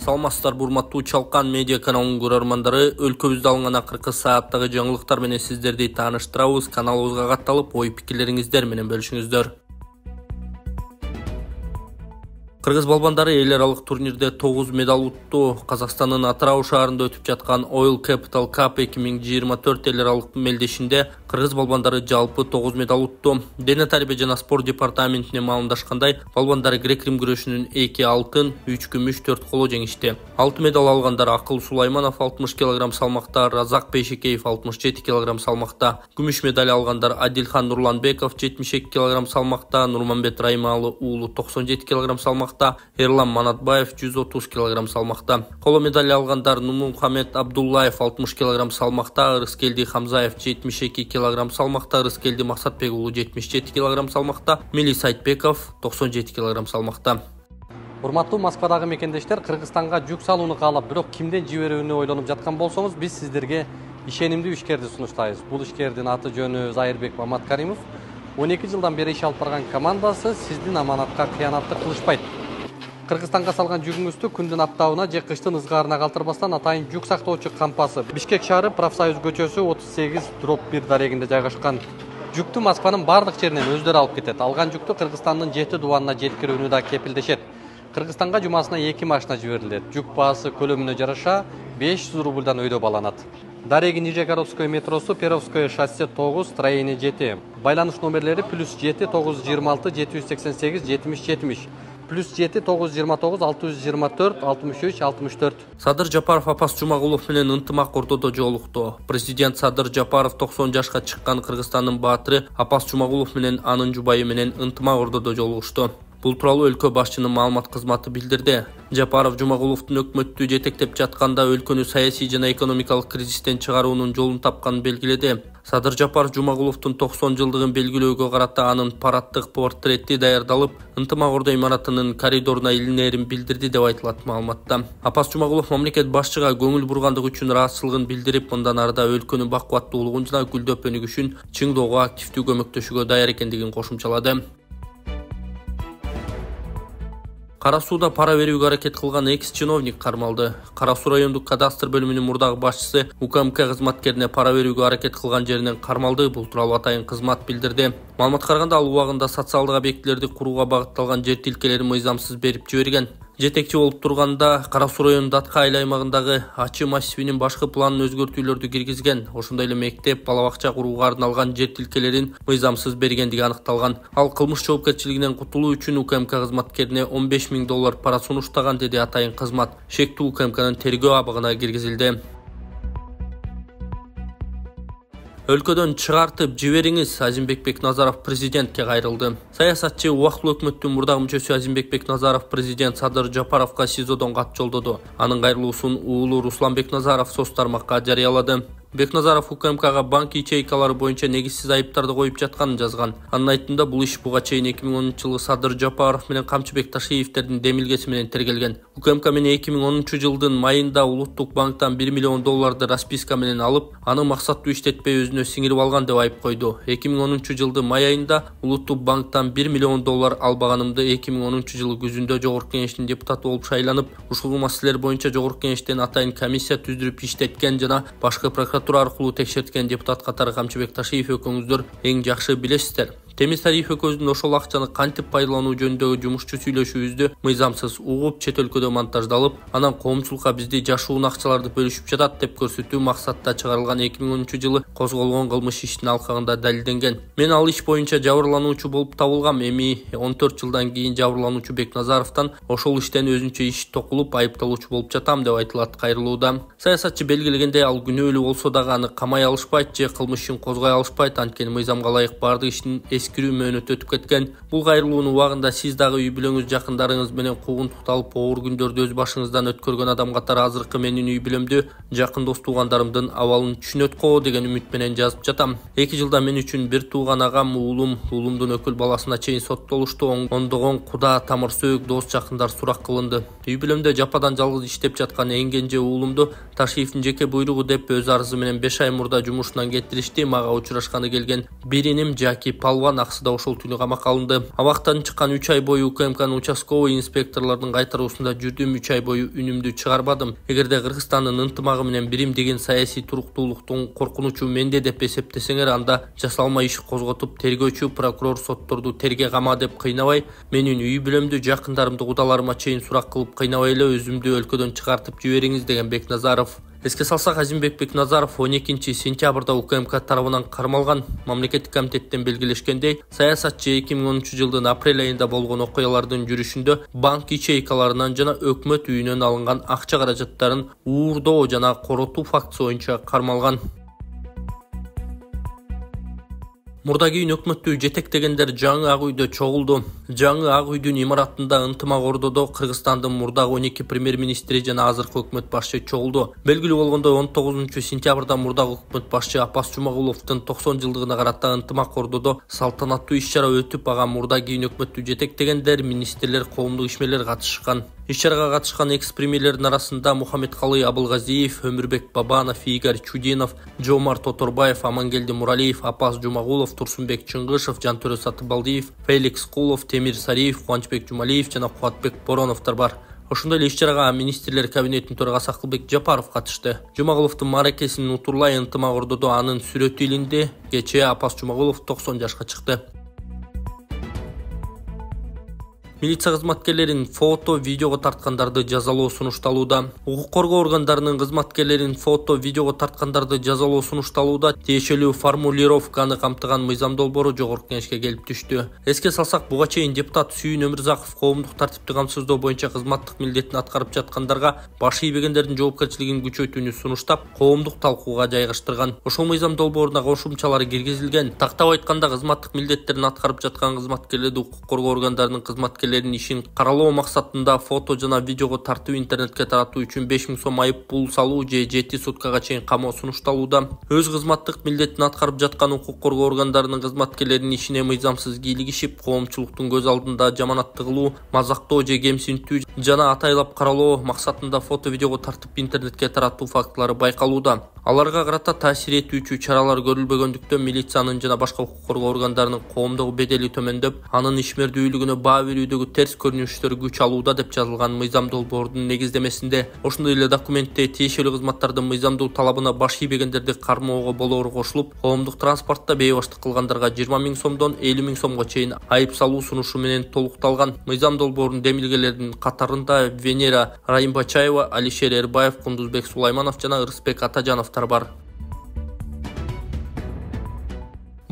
Саламатсыздар урматтуу Чалкан медиа каналынын көрөрмандары, өлкөбүздө алынган акыркы сааттагы жаңылыктар менен сиздерди тааныштырабыз. Каналыбызга катталып, ой пикирлериңиздер менен бөлүшүңүздөр. Кыргыз балбандары эл аралык турнирде 9 медаль утту. Казакстандын Атырау шаарында өтүп жаткан Oil Capital Cup 2024 эл аралык мелдешинде кыргыз балбандары жалпы 9 медаль утту. Дене тарбия жана спорт департаментине маалымдашкандай, балбандар грек-рим күрөшүнүн 2 алтын, 3 күмүш, 4 коло жеңишти. 6 медаль алгандар Акыл Сулайманов 60 кг салмакта, Разак Бейшекеев 67 кг салмакта. Күмүш медаль алгандар Адилхан Нурланбеков 72 кг салмакта, Нурманбет Раймалы уулу 97 кг салмакта. Эрлан Манатбаев 130 кг салмакта. Коло медаль алгандар Нурмухамед Абдуллаев 60 кг салмакта, Рыскелди Хамзаев 72 кг салмакта, Рыскелди Максатбек уулу 77 кг салмакта, Милис Айтбеков 97 кг салмакта. Урматтуу Москвадагы мекендештер, Кыргызстанга жүк салууну каалап, бирок кимден жиберүүнү ойлонуп жаткан болсоңуз, биз сиздерге ишенимдүү ишкерди сунуштайбыз. Бул ишкердин аты жөнү Зайырбек Маматкаримов. 12 жылдан бери иш алып барган командасы сиздин аманатка кыянатты кылышпайт. Кыргызстанга салган жүгүңүздү күндүн аптабына же кыштын ызгаарына калтырбастан атайын жүк сактоочу кампасы Бишкек шаары Профсоюз көчөсү 38/1 дарегинде жайгашкан. Жүктү Москванын бардык жеринен өздөрү алып кетет. Алган жүктү Кыргызстандын 7 дубанына жеткирүүнү да кепилдешет. Кыргызстанга жумасына 2 машина жиберилет. Жүк баасы көлөмүнө жараша 500 рубльдан өйдө баланат. Дареги Нижегородское метросу, Перовское шоссе 9, строение 7. Байланыш номерлери +7 926 788 70 70. +7 929 624 63 64. Садыр Жапаров Апас Жумагулов менен ынтымак ортодо жолукту. Президент Садыр Жапаров 90 жашка чыккан Кыргызстандын баатыры Апас Жумагулов менен анын жубайы менен ынтымак ортодо жолугушту. Бул тууралуу өлкө башчынын маалымат кызматы билдирди. Жапаров Жумагуловдун өкмөттү жетектеп жатканда өлкөнү саясий жана экономикалык кризистен чыгаруунун жолун тапканын белгиледи. Садыр Жапаров Жумагуловдун 90 жылдыгын белгилөөгө карата анын параддык портрети даярдалып, ынтымак ордо имаратынын коридоруна илинээрин билдирди деп айтылат маалыматта. Апас Жумагулов мамлекет башчыга көңүл бургандыгы үчүн ыраазычылыгын билдирип, мындан арда өлкөнүн бакубаттуулугун жана гүлдөп өнүгүшүн чыңдоого активдүү көмөктөшүүгө даяр экендигин кошумчалады. Кара сууда пара берүүгө аракет кылган экс-чиновник кармалды. Кара суу райондук кадастр бөлүмүнүн мурдагы башчысы УКМК кызматкерине пара берүүгө аракет кылган жеринен кармалды. Бул тууралуу атайын кызмат билдирди. Маалыматка караганда ал убагында социалдык объектилерди курууга багытталган жер тилкелерин мыйзамсыз берип жиберген. Жетекчи болуп турганда Кара суу районунун Датка айыл аймагындагы Ачы массивинин башкы планын өзгөртүүлөрдү киргизген. Ошондой эле мектеп, бала бакча курууга арналган жер тилкелерин мыйзамсыз бергендиги аныкталган. Ал кылмыш жоопкерчилигинен кутулуу үчүн УКМК кызматкерине $15 000 пара сунуштаган, деди атайын кызмат. Шектүү УКМКнын тергөө абагына киргизилди. Өлкөдөн чыгартып жибериңиз, Азимбек Бекназаров президентке кайрылды. Саясатчы убактылуу өкмөттүн мурдагы мүчөсү Азимбек Бекназаров президент Садыр Жапаровго СИЗОдон кат жолдоду. Анын кайрылуусун уулу Руслан Бекназаров соц тармакка жарыялады. Бекназаров УКМКга банк ячейкалары боюнча негизсиз айыптарды коюп жатканын жазган. Анын айтымында бул иш буга чейин 2010-жылы Садыр Жапаров менен Камчыбек Ташиевтердин демилгеси менен тергелген. УКМК менен 2010-жылдын майында Улуттук банктан $1 миллион расписка менен алып, аны максаттуу иштетпей өзүнө сиңирип алган деп айып койду. 2010-жылдын май айында Улуттук банктан $1 миллион албаганымды 2010-жылы күзүндө Жогорку Кеңештин депутаты болуп шайланып, ушул маселелер боюнча Жогорку Кеңештен атайын комиссия түздүрүп иштеткен жана башкы прокуратура аркылуу текшерткен депутат катары Камчыбек Ташиев экөөңүздөр эң жакшы билесиздер. Темиз Тариф экөөбүздүн ошол акчаны кантип пайдалануу жөнүндөгү жумушчу сүйлөшүүбүздү мыйзамсыз угуп, чет өлкөдө монтаждалып, анан коомчулукка бизди жашуун акчаларды бөлүшүп жатат деп көрсөтүү максатта чыгарылган 2010-жылы козголгон кылмыш ишинин алкагында далилденген. Мен ал иш боюнча жабырлануучу болуп табылгам. Эми 14 жылдан кийин жабырлануучу Бекназаровдон ошол иштен өзүнчө иш токулуп, айыпталуучу болуп жатам деп айтылат кайрылууда. Саясатчы белгилегендей, ал күнөөлүү болсо дагы аны камай алышпайт же кылмыш ишин козгой алышпайт, анткени мыйзамга ылайык бардык иштин эскирүү мөөнөтү өтүп кеткен. Бул кайрылуунун убагында сиз дагы үй бүлөңүз, жакындарыңыз менен куугунтукталып, оор күндөрдү өз башыңыздан өткөргөн адам катары азыркы менин үй бүлөмдү, жакын дос туугандарымдын абалын түшүнөт го деген үмүт менен жазып жатам. 2 жылда мен үчүн бир тууган агам, уулумдун өкүл баласына чейин соттолушту. Ондогон куда, тамыр сөөк, дос, жакындар сурак кылынды. Үй бүлөмдө жападан жалгыз иштеп жаткан эң кенже уулумду Ташиевдин жеке буйругу деп өз арызы менен 5 ай мурда жумушунан кетиришти. Мага учурашканы келген бир иним Жаки Палван алган, аксы да ошол түнү камакка алынды. Абактан чыккан 3 ай бою УКМКнын участковый инспекторлордун кайтаруусунда жүрдүм, 3 ай бою үнүмдү чыгарбадым. Эгерде Кыргызстандын ынтымагы менен бирим деген саясий туруктуулуктун коркунучу менде деп эсептесеңер, анда жасалма иш козготуп, тергөөчү, прокурор, сотторду терге кама деп кыйнабай, менин үй бүлөмдү, жакындарымды, кудаларыма чейин сурак кылып кыйнабай эле өзүмдү өлкөдөн чыгартып жибериңиз деген Бекназаров. Эске салсак, Азимбек Бекназаров 12 сентябрда УКМК тарабынан кармалган. Мамлекеттик комитеттен белгилешкендей, саясатчы 2013 жылдын апрель айында болгон окуялардын жүрүшүндө банк ячейкаларынан жана өкмөт үйүнөн алынган акча каражаттарын уурдоо жана коротуу фактысы боюнча кармалган. Мурдагийин өкмөттү жетектегендер жаңы ак үйдө чогулду. Жаңы ак үйдүн имаратында ынтымак ордодо Кыргызстандын мурдагы 12 премьер-министри жана азыркы өкмөт башчы чогулду. Белгилүү болгондой, 19 сентябрда мурдагы өкмөт башчы Апас Жумагуловдун 90 жылдыгына карата ынтымак ордодо салтанаттуу иш-чара өтүп, ага мурдагийин өкмөттү жетектегендер, министрлер, коомдук ишмерлер катышкан. Иш-чарага катышкан экс-премьерлердин арасында Мухаммедкалый Абылгазиев, Өмүрбек Бабанов, Игорь Чудинов, Жомарт Оторбаев, Амангелди Муралиев, Апас Жумагулов, Турсунбек Чыңгышев, Жантөрө Сатыбалдиев, Феликс Кулов, Темир Сариев, Кубанычбек Жумалиев жана Кубатбек Бороновдор бар. Ошондой эле иш-чарага министрлер кабинетинин төрагасы Акылбек Жапаров катышты. Жумагуловдун мааракесин утурлай ынтымак ордодо анын сүрөтү илинди. Кечээ Апас Жумагулов 90 жашка чыкты. Милиция кызматкерлерин фото, видеого тарткандарды жазалоо сунушталууда. Укук коргоо органдарынын кызматкерлерин фото, видеого тарткандарды жазалоо сунушталууда тиешелүү формулировканы камтыган мыйзам долбоору жогорку кеңешке келип түштү. Эске салсак, буга чейин депутат Сүйүн Өмүрзаков коомдук тартипти камсыздоо боюнча кызматтык милдетин аткарып жаткандарга баш ийбегендердин жоопкерчилигин күчөтүүнү сунуштап, коомдук талкууга жайгаштырган. Ошол мыйзам долбооруна кошумчалар киргизилген. Тактап айтканда, кызматтык милдеттерин аткарып жаткан кызматкерлерди укук коргоо органдарынын кызматкерлерин ишин каралоо максатында фото жана видеого тартып интернетке таратуу үчүн 5000 сом айып пул салуу же 7 суткага чейин камоо сунушталууда. Өз кызматтык милдетин аткарып жаткан укук коргоо органдарынын кызматкерлеринин ишине мыйзамсыз кийлигишип, коомчулуктун көз алдында жаманатты кылуу, мазактоо же кемсинтүү жана атайлап каралоо максатында фото, видеого тартып интернетке таратуу фактылары байкалууда. Аларга карата таасир этүүчү чаралар көрүлбөгөндүктөн милициянын жана башка укук коргоо органдарынын коомдогу бедели төмөндөп, анын ишмердүүлүгүнө баа берүүдөгү терс көрүнүштөр күч алууда деп жазылган мыйзам долбоорунун негиздемесинде. Ошондой эле документте тиешелүү кызматтардын мыйзамдуу талабына баш ийбегендерди кармоого болоору кошулуп, коомдук транспортто бейбаштык кылгандарга 20 000 сомдон 50 000 сомго чейин айып салуу сунушу менен толукталган. Мыйзам долбоорунун демилгелеринин катарында Венера Райымбачаева, Алишер Эрбаев, Кундузбек Сулайманов жана Ырысбек Атажановдор бар.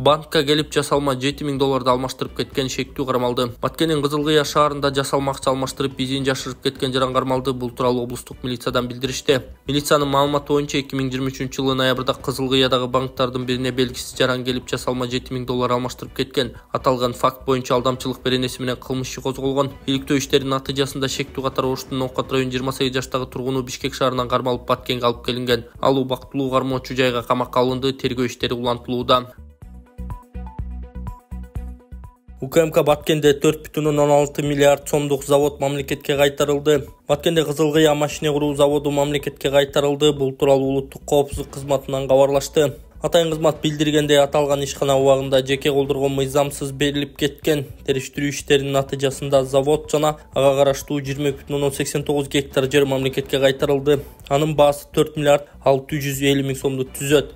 Банкка келип жасалма $7000 алмаштырып кеткен шектүү кармалды. Баткендин Кызыл Кыя шаарында жасалма акча алмаштырып изин жашырып кеткен жаран кармалды. Бул тууралуу облустук милициядан билдиришти. Милициянын маалыматы боюнча 2023 жылы ноябрда Кызыл Кыядагы банктардын бирине белгисиз жаран келип жасалма $7000 алмаштырып кеткен. Аталган факт боюнча алдамчылык беренеси менен кылмыш иши козголгон. Иликтөө иштеринин натыйжасында шектүү катар Оштун Ноокат районунун 28 жаштагы тургуну Бишкек шаарынан кармалып Баткенге алып келинген. Ал убактылуу кармоочу жайга камакка алынды. Тергөө иштери улантылууда. УКМК Баткенде 4,16 миллиард сомдук завод мамлекетке кайтарылды. Баткенде Кызыл Кыя машина куруу заводу мамлекетке кайтарылды. Бул тууралуу улуттук коопсуздук кызматынан кабарлашты. Атайын кызмат билдиргендей, аталган ишкана убагында жеке колдорго мыйзамсыз берилип кеткен. Териштирүү иштеринин натыйжасында завод жана ага караштуу 20,89 гектар жер мамлекетке кайтарылды. Анын баасы 4 миллиард 650 000 сомду түзөт.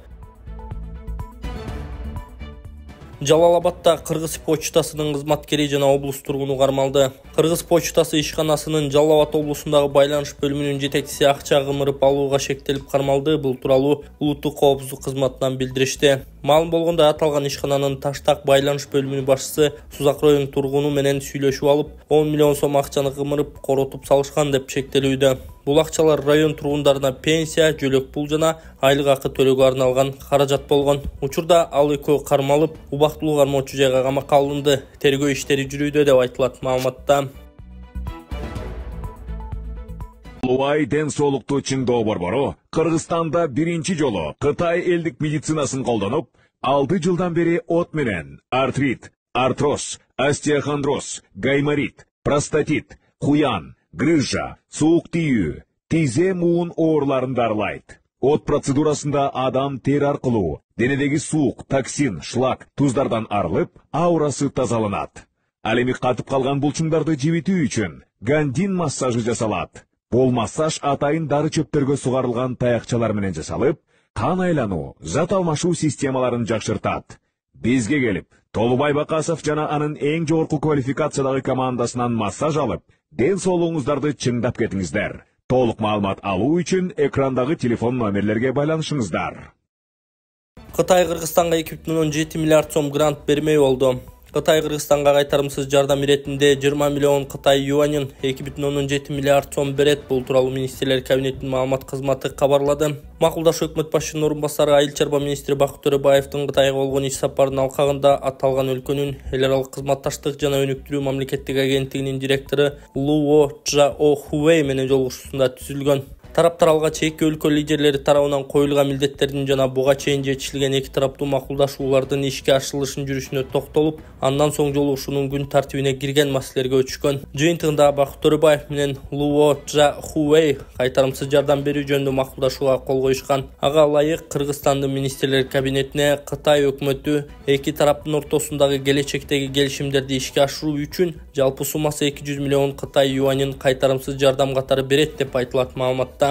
Жалал-Абадта Кыргыз почтасынын кызматкери жана облус тургуну кармалды. Кыргыз почтасы ишканасынын Жалал-Абад облусундагы байланыш бөлүмүнүн жетекчиси акча кымырып алууга шектелип кармалды. Бул тууралуу улуттук коопсуздук кызматынан билдиришти. Маалым болгондой, аталган ишкананын Таштак байланыш бөлүмүнүн башчысы Сузак районунун тургуну менен сүйлөшүп алып, 10 миллион сом акчаны кымырып, коротуп салышкан деп шектелүүдө. Бул акчалар район тургундарына пенсия, жөлөк пул жана айлык акы төлөөгө арналган каражат болгон. Учурда ал экөө кармалып, убактылуу кармоочу жайга камакка алынды. Тергөө иштери жүрүүдө деп айтылат маалыматта. Луай ден соолукту чыңдоо борбору Кыргызстанда биринчи жолу Кытай элдик медицинасын колдонуп, 6 жылдан бери от менен артрит, артроз, остеохондроз, гайморит, простатит, куян, грыжа, суук тийүү, тизе муун ооруларын дарылайт. От процедурасында адам тер аркылуу денедеги суук, токсин, шлак, туздардан арылып, аурасы тазаланат. Ал эми катып калган булчуңдарды жибитүү үчүн гандин массажы жасалат. Бул массаж атайын дары чөптөргө сугарылган таякчалар менен жасалып, кан айлануу, зат алмашуу системаларын жакшыртат. Бизге келип, Толубай Бакасов жана анын эң жогорку квалификациядагы командасынан массаж алып, ден соолугуңуздарды чыңдап кетиңиздер. Толук маалымат алуу үчүн экрандагы телефон номерлерге байланышыңыздар. Кытай Кыргызстанга 2,7 миллиард сом грант бермей болду. Кытай Кыргызстанга кайтарымсыз жардам иретинде 20 миллион Кытай юанын 2,7 миллиард сом берет. Бул тууралуу министрлер кабинетинин маалымат кызматы кабарлады. Макулдашуу өкмөт башчынын орун басары Айыл чарба министри Бакыт Төрөбаевдин Кытайга болгон иш сапарынын алкагында аталган өлкөнүн эл аралык кызматташтык жана өнүктүрүү мамлекеттик агенттигинин директору Луо Чжаохуэй менен жолугушуусунда түзүлгөн. Тараптар алгач эки өлкө лидерлери тарабынан коюлган милдеттердин жана буга чейин жетишилген эки тараптуу макулдашуулардын ишке ашырылышын жүрүшүнө токтолуп, андан соң жолугушуунун күн тартибине кирген маселелерге өчкөн. Жыйынтыгында Бакыт Төрөбаев менен Луо Чжаохуэй кайтарымсыз жардам берүү жөнүндө макулдашууга кол коюшкан. Ага ылайык Кыргызстандын министрлер кабинетине Кытай өкмөтү эки тараптын ортосундагы келечектеги келишимдерди ишке ашыруу үчүн жалпы суммасы 200 миллион Кытай юанын кайтарымсыз жардам катары берет деп айтылат маалыматта.